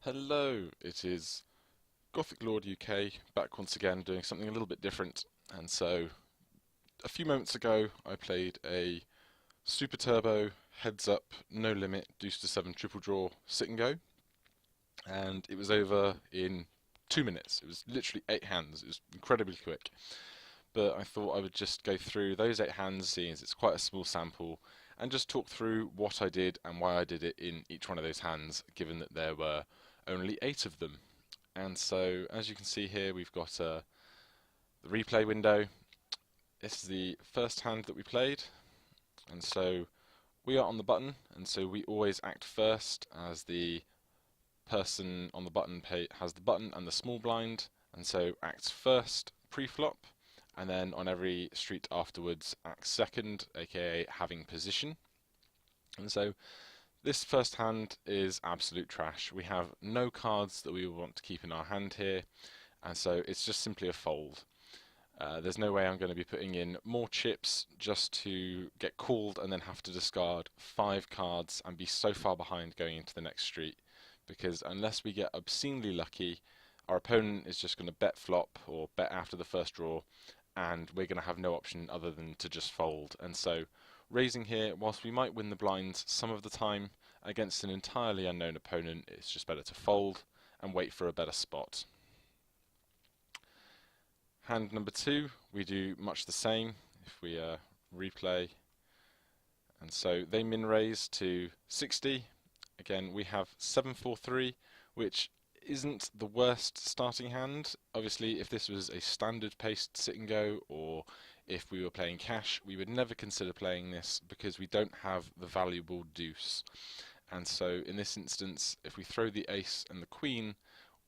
Hello, it is Gothic Lord UK back once again doing something a little bit different. And so, a few moments ago, I played a Super Turbo, Heads Up, No Limit, Deuce to 7 triple draw sit and go, and it was over in 2 minutes. It was literally 8 hands, it was incredibly quick. But I thought I would just go through those 8 hands, seeing as it's quite a small sample, and just talk through what I did and why I did it in each one of those hands, given that there were only 8 of them. And so, as you can see here, we've got the replay window. This is the first hand that we played, and so we are on the button, and so we always act first as the person on the button has the button and the small blind, and so acts first pre-flop, and then on every street afterwards acts second, aka having position. And so this first hand is absolute trash. We have no cards that we want to keep in our hand here, and so it's just simply a fold. There's no way I'm going to be putting in more chips just to get called and then have to discard 5 cards and be so far behind going into the next street, because unless we get obscenely lucky, our opponent is just going to bet flop or bet after the first draw, and we're going to have no option other than to just fold. And so raising here, whilst we might win the blinds some of the time against an entirely unknown opponent, it's just better to fold and wait for a better spot. Hand number 2, we do much the same if we replay. And so they min raise to 60. Again, we have 7-4-3, which isn't the worst starting hand. Obviously, if this was a standard paced sit and go, or if we were playing cash, we would never consider playing this because we don't have the valuable deuce. And so in this instance, if we throw the ace and the queen,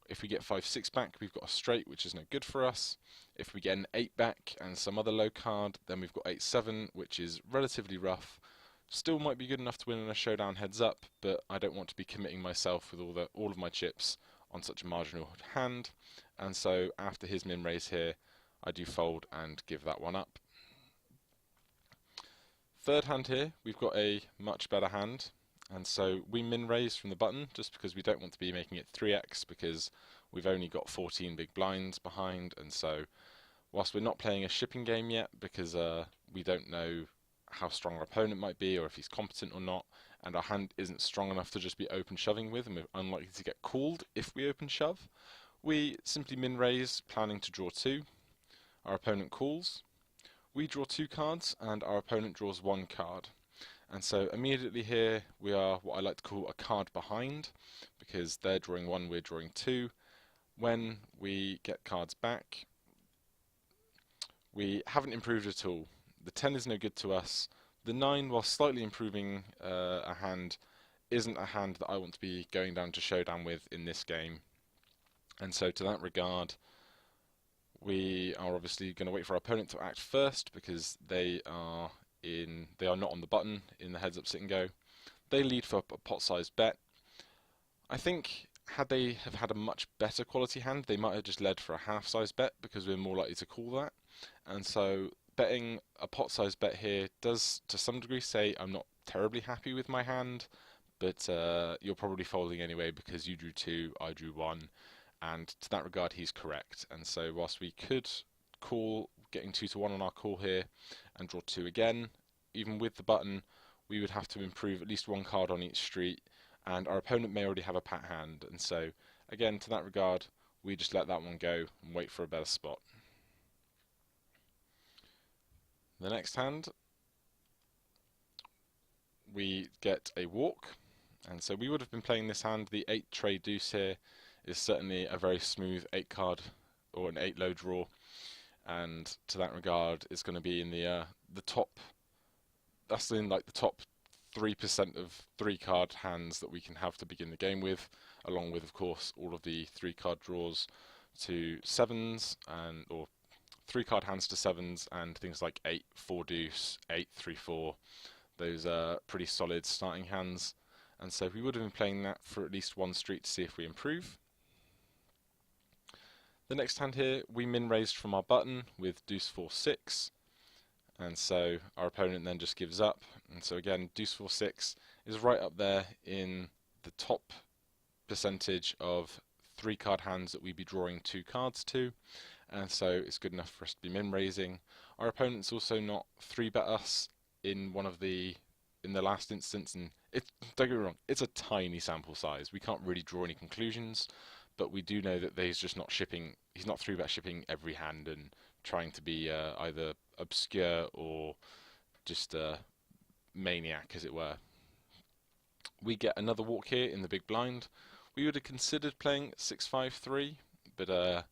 if we get 5-6 back, we've got a straight, which is no good for us. If we get an 8 back and some other low card, then we've got 8-7, which is relatively rough. Still might be good enough to win in a showdown heads up, but I don't want to be committing myself with all of my chips on such a marginal hand. And so after his min raise here, I do fold and give that one up. Third hand here, we've got a much better hand. And so we min raise from the button just because we don't want to be making it 3x, because we've only got 14 big blinds behind. And so whilst we're not playing a shipping game yet, because we don't know how strong our opponent might be or if he's competent or not, and our hand isn't strong enough to just be open shoving with, and we're unlikely to get called if we open shove, we simply min raise, planning to draw 2. Our opponent calls. We draw 2 cards and our opponent draws 1 card. And so immediately here we are what I like to call a card behind, because they're drawing 1, we're drawing 2. When we get cards back, we haven't improved at all. The 10 is no good to us. The 9, while slightly improving a hand, isn't a hand that I want to be going down to showdown with in this game. And so to that regard, we are obviously going to wait for our opponent to act first, because they are not on the button in the heads up sit and go. They lead for a pot sized bet. I think had they have had a much better quality hand, they might have just led for a half size bet, because we're more likely to call that. And so betting a pot sized bet here does to some degree say I'm not terribly happy with my hand, but you're probably folding anyway because you drew 2, I drew 1, and to that regard he's correct. And so whilst we could call, getting 2-1 on our call here, and draw 2 again, even with the button, we would have to improve at least 1 card on each street, and our opponent may already have a pat hand. And so again, to that regard, we just let that one go and wait for a better spot. The next hand, we get a walk, and so we would have been playing this hand. The 8 trade deuce here is certainly a very smooth 8 card or an 8 low draw, and to that regard it's going to be in the top, that's in like the top 3% of 3 card hands that we can have to begin the game with, along with of course all of the 3 card draws to 7s, and or 3 card hands to 7s, and things like 8 4 deuce, 8 3 4. Those are pretty solid starting hands, and so we would have been playing that for at least 1 street to see if we improve. The next hand here, we min raised from our button with deuce 4 6, and so our opponent then just gives up. And so again, deuce 4 6 is right up there in the top percentage of 3-card hands that we'd be drawing 2 cards to, and so it's good enough for us to be min raising. Our opponent's also not 3-bet us in the last instance, and don't get me wrong, it's a tiny sample size. We can't really draw any conclusions, but we do know that he's just not shipping. He's not 3-bet shipping every hand and trying to be either obscure or just a maniac, as it were. We get another walk here in the big blind. We would have considered playing 6-5-3, but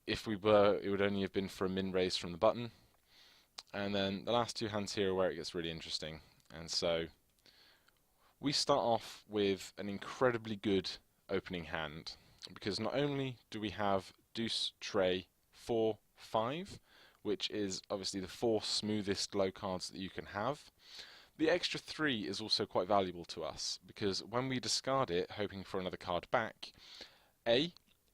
if we were, it would only have been for a min raise from the button. And then the last 2 hands here are where it gets really interesting. And so we start off with an incredibly good opening hand, because not only do we have deuce, tray, 4, 5, which is obviously the 4 smoothest low cards that you can have. The extra 3 is also quite valuable to us, because when we discard it, hoping for another card back,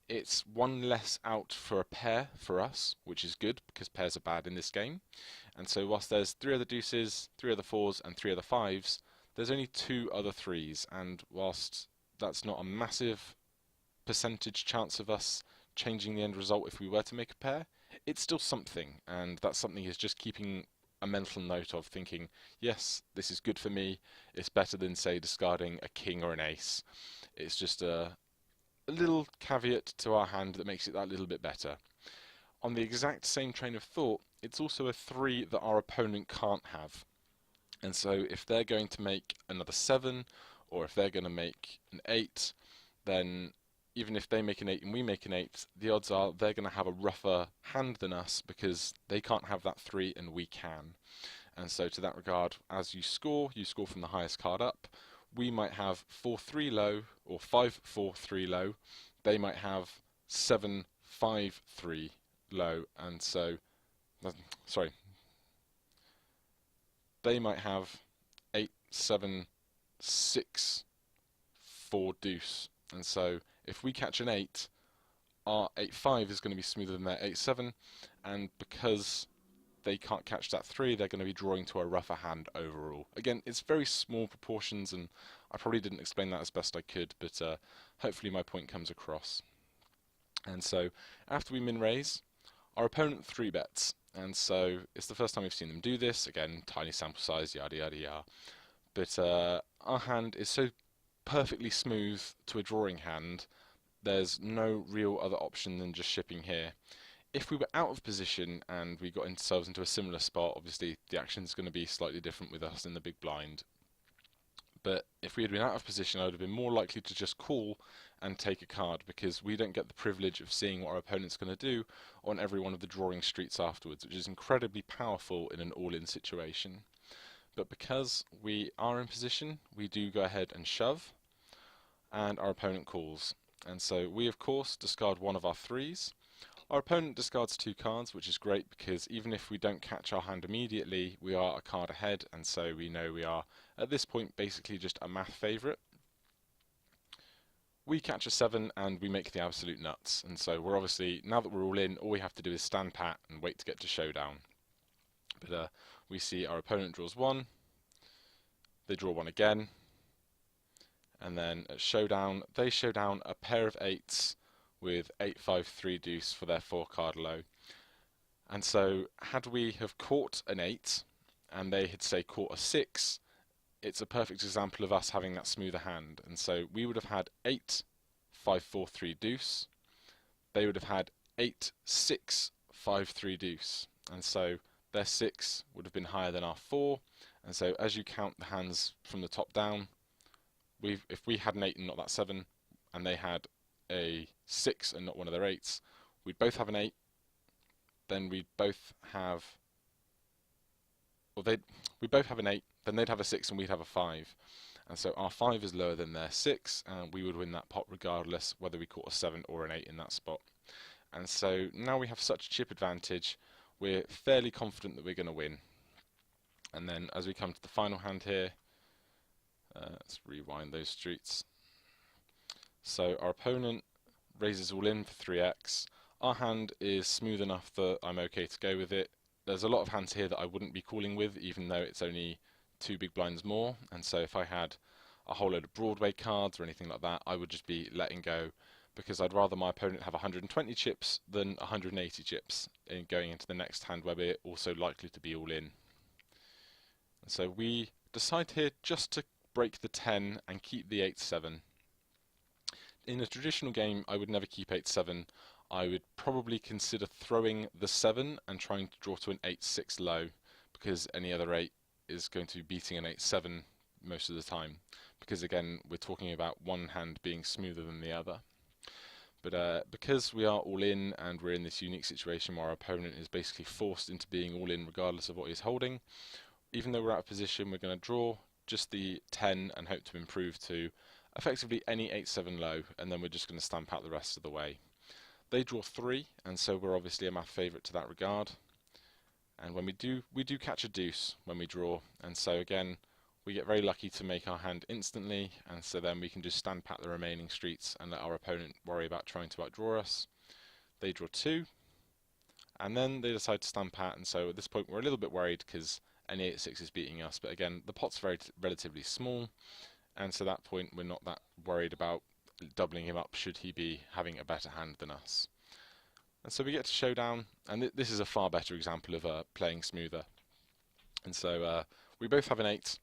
it's 1 less out for a pair for us, which is good, because pairs are bad in this game. And so whilst there's 3 other deuces, 3 other 4s, and 3 other 5s, there's only 2 other 3s, and whilst that's not a massive percentage chance of us changing the end result if we were to make a pair, it's still something, and that something is just keeping a mental note of thinking, yes, this is good for me, it's better than, say, discarding a king or an ace. It's just a little caveat to our hand that makes it that little bit better. On the exact same train of thought, it's also a 3 that our opponent can't have. And so if they're going to make another 7, or if they're going to make an 8, then even if they make an 8 and we make an 8, the odds are they're going to have a rougher hand than us, because they can't have that 3 and we can. And so to that regard, as you score from the highest card up. We might have 4-3 low or 5-4-3 low. They might have 7-5-3 low, and so they might have 8-7-6-4 deuce. And so if we catch an 8, our 8-5 is going to be smoother than their 8-7, and because they can't catch that 3, they're going to be drawing to a rougher hand overall. Again, it's very small proportions, and I probably didn't explain that as best I could, but hopefully my point comes across. And so after we min raise, our opponent 3-bets, and so it's the first time we've seen them do this. Again, tiny sample size, yada yada yada. But our hand is so perfectly smooth to a drawing hand, there's no real other option than just shipping here. If we were out of position and we got ourselves into a similar spot, obviously the action is going to be slightly different with us in the big blind. But if we had been out of position, I would have been more likely to just call and take a card, because we don't get the privilege of seeing what our opponent's going to do on every one of the drawing streets afterwards, which is incredibly powerful in an all-in situation. But because we are in position, we do go ahead and shove, and our opponent calls. And so we, of course, discard one of our 3s. Our opponent discards 2 cards, which is great, because even if we don't catch our hand immediately, we are a card ahead, and so we know we are, at this point, basically just a math favourite. We catch a 7 and we make the absolute nuts, and so we're obviously, now that we're all in, all we have to do is stand pat and wait to get to showdown. But we see our opponent draws 1, they draw 1 again, and then at showdown, they show down a pair of 8s with 8-5-3 deuce for their 4-card low. And so had we have caught an 8 and they had, say, caught a 6, it's a perfect example of us having that smoother hand. And so we would have had 8-5-4-3 deuce, they would have had 8-6-5-3 deuce, and so their 6 would have been higher than our 4. And so as you count the hands from the top down, if we had an 8 and not that 7, and they had a 6 and not one of their 8s, we'd both have an 8, then we'd both have, we'd both have an 8, then they'd have a 6 and we'd have a 5. And so our 5 is lower than their 6, and we would win that pot regardless whether we caught a 7 or an 8 in that spot. And so now we have such a chip advantage, we're fairly confident that we're going to win. And then as we come to the final hand here, let's rewind those streets. So our opponent raises all in for 3x. Our hand is smooth enough that I'm okay to go with it. There's a lot of hands here that I wouldn't be calling with, even though it's only 2 big blinds more. And so if I had a whole load of Broadway cards or anything like that. I would just be letting go, because I'd rather my opponent have 120 chips than 180 chips in going into the next hand where we're also likely to be all in. And so we decide here just to break the 10 and keep the 8-7. In a traditional game, I would never keep 8-7. I would probably consider throwing the 7 and trying to draw to an 8-6 low, because any other 8 is going to be beating an 8-7 most of the time, because again we're talking about one hand being smoother than the other. But because we are all in and we're in this unique situation where our opponent is basically forced into being all in regardless of what he's holding, even though we're out of position, we're going to draw just the 10 and hope to improve to effectively any 8-7 low, and then we're just going to stamp out the rest of the way. They draw 3, and so we're obviously a math favourite to that regard. And when we do catch a deuce when we draw, and so again we get very lucky to make our hand instantly, and so then we can just stand pat the remaining streets and let our opponent worry about trying to outdraw us. They draw 2, and then they decide to stand pat, and so at this point we're a little bit worried because any 8-6 is beating us, but again the pot's relatively small, and so at that point we're not that worried about doubling him up should he be having a better hand than us. And so we get to showdown, and this is a far better example of playing smoother. And so we both have an 8,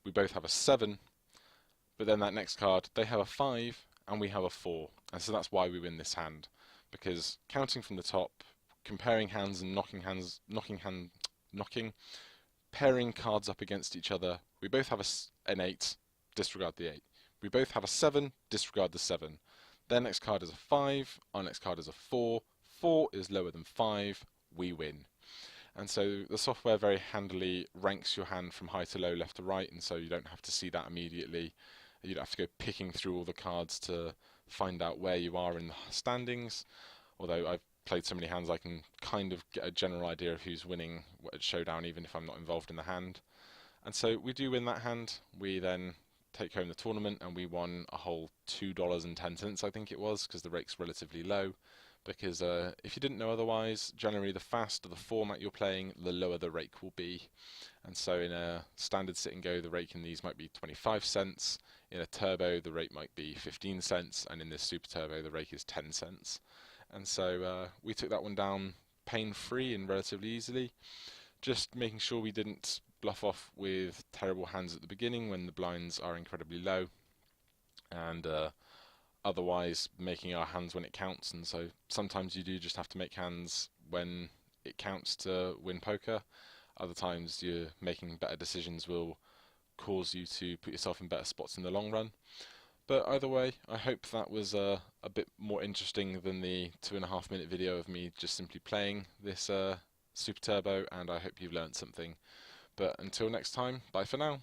we both have a 7, but then that next card, they have a 5 and we have a 4. And so that's why we win this hand, because counting from the top, comparing hands and pairing cards up against each other, we both have an 8, disregard the 8. We both have a 7, disregard the 7. Their next card is a 5, our next card is a 4. 4 is lower than 5, we win. And so the software very handily ranks your hand from high to low, left to right, and so you don't have to see that immediately. You don't have to go picking through all the cards to find out where you are in the standings, although I've played so many hands I can kind of get a general idea of who's winning at Showdown even if I'm not involved in the hand. And so we do win that hand. We then take home the tournament, and we won a whole $2.10 I think it was, because the rake's relatively low. Because if you didn't know otherwise, generally the faster the format you're playing, the lower the rake will be. And so in a standard sit and go, the rake in these might be 25 cents. In a turbo, the rake might be 15 cents. And in this super turbo, the rake is 10 cents. And so we took that one down pain-free and relatively easily. Just making sure we didn't bluff off with terrible hands at the beginning when the blinds are incredibly low. And otherwise making our hands when it counts, and so sometimes you do just have to make hands when it counts to win poker. Other times you're making better decisions will cause you to put yourself in better spots in the long run. But either way, I hope that was a bit more interesting than the 2.5 minute video of me just simply playing this Super Turbo, and I hope you've learned something. But until next time, bye for now.